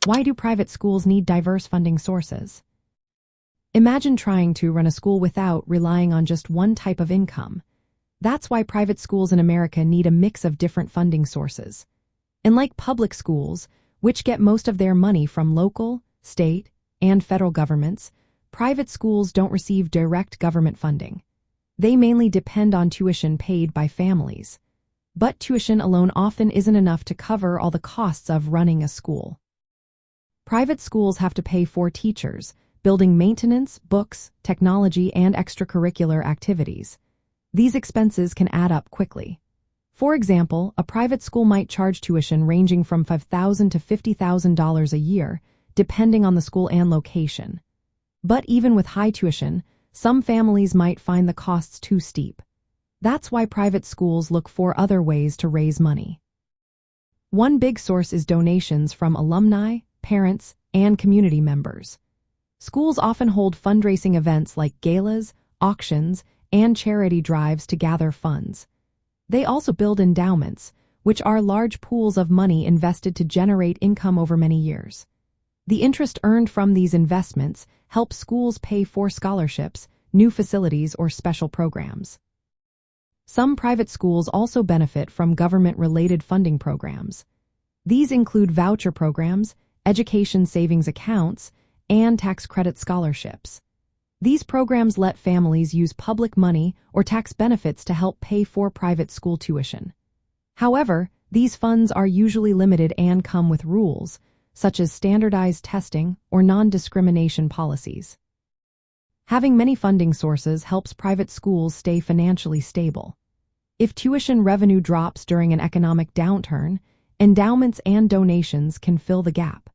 Why do private schools need diverse funding sources? Imagine trying to run a school without relying on just one type of income. That's why private schools in America need a mix of different funding sources. Unlike public schools, which get most of their money from local, state, and federal governments, private schools don't receive direct government funding. They mainly depend on tuition paid by families. But tuition alone often isn't enough to cover all the costs of running a school. Private schools have to pay for teachers, building maintenance, books, technology, and extracurricular activities. These expenses can add up quickly. For example, a private school might charge tuition ranging from $5,000 to $50,000 a year, depending on the school and location. But even with high tuition, some families might find the costs too steep. That's why private schools look for other ways to raise money. One big source is donations from alumni, parents, and community members. Schools often hold fundraising events like galas, auctions, and charity drives to gather funds. They also build endowments, which are large pools of money invested to generate income over many years. The interest earned from these investments helps schools pay for scholarships, new facilities, or special programs. Some private schools also benefit from government-related funding programs. These include voucher programs, education savings accounts, and tax credit scholarships. These programs let families use public money or tax benefits to help pay for private school tuition. However, these funds are usually limited and come with rules, such as standardized testing or non-discrimination policies. Having many funding sources helps private schools stay financially stable. If tuition revenue drops during an economic downturn, endowments and donations can fill the gap.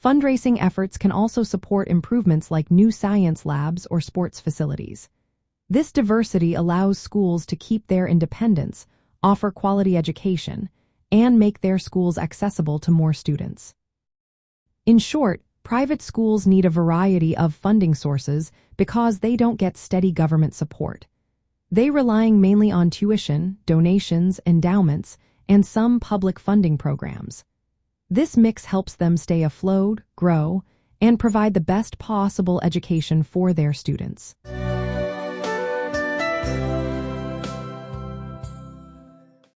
Fundraising efforts can also support improvements like new science labs or sports facilities. This diversity allows schools to keep their independence, offer quality education, and make their schools accessible to more students. In short, private schools need a variety of funding sources because they don't get steady government support. They relying mainly on tuition, donations, endowments, and some public funding programs. This mix helps them stay afloat, grow, and provide the best possible education for their students.